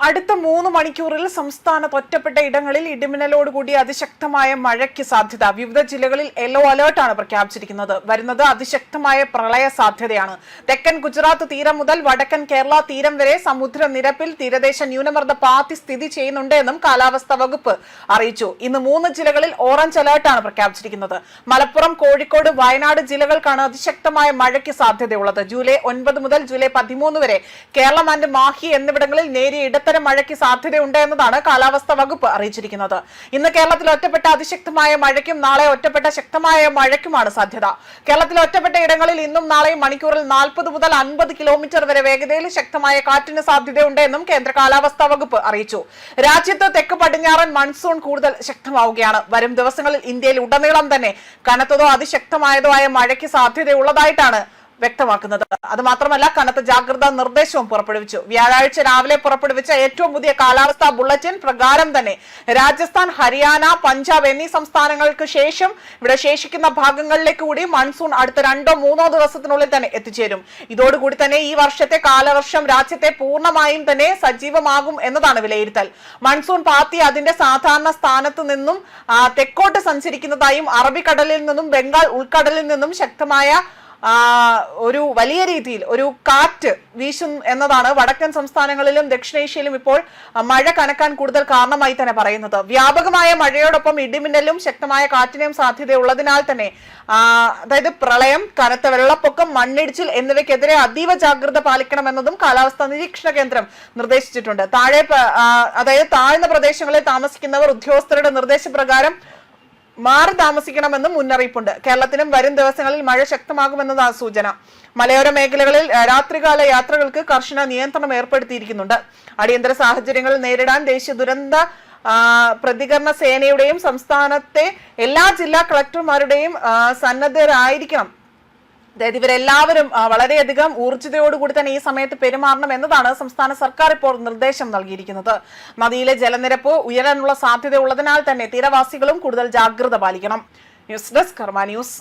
അടുത്ത 3 മണിക്കൂറിൽ സംസ്ഥാനത്ത് ഒറ്റപ്പെട്ട ഇടങ്ങളിൽ ഇടിമിന്നലോടുകൂടി അതിശക്തമായ മഴയ്ക്ക് സാധ്യത. വിവിധ ജില്ലകളിൽ യെല്ലോ അലേർട്ടാണ് പ്രഖ്യാപിച്ചിരിക്കുന്നത്. വരുന്നത് അതിശക്തമായ പ്രളയ സാധ്യതയാണ്. തെക്കൻ ഗുജറാത്ത് തീരം മുതൽ വടക്കൻ കേരള തീരം വരെ സമുദ്രനിരപ്പിൽ തീരദേശ ന്യൂനമർദ്ദ പാത്തി സ്ഥിതി ചെയ്യുന്നുണ്ട് എന്നും കാലാവസ്ഥാ വകുപ്പ് അറിയിച്ചു. ഇന്ന് 3 ജില്ലകളിൽ ഓറഞ്ച് അലേർട്ടാണ് പ്രഖ്യാപിച്ചിരിക്കുന്നത്. മലപ്പുറം, കോഴിക്കോട്, വയനാട് ജില്ലകൾക്കാണ് അതിശക്തമായ മഴയ്ക്ക് സാധ്യതയുള്ളത്. ജൂലൈ 9 മുതൽ ജൂലൈ 13 വരെ കേരളം ആൻഡ് മാഹി എന്നിവിടങ്ങളിൽ നേരിയ ഇടത്തരം മഴയ്ക്ക് സാധ്യതയുണ്ട് എന്നതാണ് കാലാവസ്ഥാ വകുപ്പ് അറിയിച്ചിരിക്കുന്നത്. ഇന്ന് കേരളത്തിൽ ഒറ്റപ്പെട്ട അതിശക്തമായ മഴയ്ക്കും നാളെ ഒറ്റപ്പെട്ട ശക്തമായ മഴയ്ക്കുമാണ് സാധ്യത. കേരളത്തിലെ ഒറ്റപ്പെട്ട ഇടങ്ങളിൽ ഇന്നും നാളെയും മണിക്കൂറിൽ 40 മുതൽ 50 കിലോമീറ്റർ വരെ വേഗതയിൽ ശക്തമായ കാറ്റിന് സാധ്യതയുണ്ട് എന്നും കേന്ദ്ര കാലാവസ്ഥാ വകുപ്പ് അറിയിച്ചു. രാജ്യത്ത് തെക്ക് പടിഞ്ഞാറൻ മൺസൂൺ കൂടുതൽ ശക്തമാവുകയാണ്. വരും ദിവസങ്ങളിൽ ഇന്ത്യയിൽ ഉടനീളം തന്നെ കനത്തതോ അതിശക്തമായതോ ആയ മഴയ്ക്ക് സാധ്യതയുള്ളതായിട്ടാണ് വ്യക്തമാക്കുന്നത്. അത് മാത്രമല്ല, കനത്ത ജാഗ്രതാ നിർദ്ദേശവും പുറപ്പെടുവിച്ചു. വ്യാഴാഴ്ച രാവിലെ പുറപ്പെടുവിച്ച ഏറ്റവും പുതിയ കാലാവസ്ഥാ ബുള്ളറ്റിൻ പ്രകാരം തന്നെ രാജസ്ഥാൻ, ഹരിയാന, പഞ്ചാബ് എന്നീ സംസ്ഥാനങ്ങൾക്ക് ശേഷം ഇവിടെ ശേഷിക്കുന്ന ഭാഗങ്ങളിലേക്ക് കൂടി മൺസൂൺ അടുത്ത 2-3 ദിവസത്തിനുള്ളിൽ തന്നെ എത്തിച്ചേരും. ഇതോടുകൂടി തന്നെ ഈ വർഷത്തെ കാലവർഷം രാജ്യത്തെ പൂർണ്ണമായും തന്നെ സജീവമാകും എന്നതാണ് വിലയിരുത്തൽ. മൺസൂൺ പാത്തി അതിന്റെ സാധാരണ സ്ഥാനത്ത് നിന്നും തെക്കോട്ട് സഞ്ചരിക്കുന്നതായും അറബിക്കടലിൽ നിന്നും ബംഗാൾ ഉൾക്കടലിൽ നിന്നും ശക്തമായ ഒരു വലിയ രീതിയിൽ ഒരു കാറ്റ് വീശും എന്നതാണ് വടക്കൻ സംസ്ഥാനങ്ങളിലും ദക്ഷിണേഷ്യയിലും ഇപ്പോൾ മഴ കനക്കാൻ കൂടുതൽ കാരണമായി തന്നെ പറയുന്നത്. വ്യാപകമായ മഴയോടൊപ്പം ഇടിമിന്നലും ശക്തമായ കാറ്റിനെയും സാധ്യതയുള്ളതിനാൽ തന്നെ അതായത് പ്രളയം, കനത്ത വെള്ളപ്പൊക്കം, മണ്ണിടിച്ചിൽ എന്നിവയ്ക്കെതിരെ അതീവ ജാഗ്രത പാലിക്കണമെന്നതും കാലാവസ്ഥാ നിരീക്ഷണ കേന്ദ്രം നിർദ്ദേശിച്ചിട്ടുണ്ട്. താഴ്ന്ന പ്രദേശങ്ങളിൽ താമസിക്കുന്നവർ ഉദ്യോഗസ്ഥരുടെ നിർദ്ദേശപ്രകാരം മാറി താമസിക്കണമെന്നും മുന്നറിയിപ്പുണ്ട്. കേരളത്തിലും വരും ദിവസങ്ങളിൽ മഴ ശക്തമാകുമെന്നതാണ് സൂചന. മലയോര മേഖലകളിൽ രാത്രികാല യാത്രകൾക്ക് കർശന നിയന്ത്രണം ഏർപ്പെടുത്തിയിരിക്കുന്നുണ്ട്. അടിയന്തര സാഹചര്യങ്ങൾ നേരിടാൻ ദേശീയ ദുരന്ത പ്രതികരണ സേനയുടെയും സംസ്ഥാനത്തെ എല്ലാ ജില്ലാ കളക്ടർമാരുടെയും സന്നദ്ധരായിരിക്കണം. അതായത് ഇവരെല്ലാവരും വളരെയധികം ഊർജ്ജതയോടുകൂടി തന്നെ ഈ സമയത്ത് പെരുമാറണം എന്നതാണ് സംസ്ഥാന സർക്കാർ ഇപ്പോൾ നിർദ്ദേശം നൽകിയിരിക്കുന്നത്. നദിയിലെ ജലനിരപ്പ് ഉയരാനുള്ള സാധ്യത ഉള്ളതിനാൽ തന്നെ തീരവാസികളും കൂടുതൽ ജാഗ്രത പാലിക്കണം. ന്യൂസ് ഡെസ്ക് കർമ്മ ന്യൂസ്.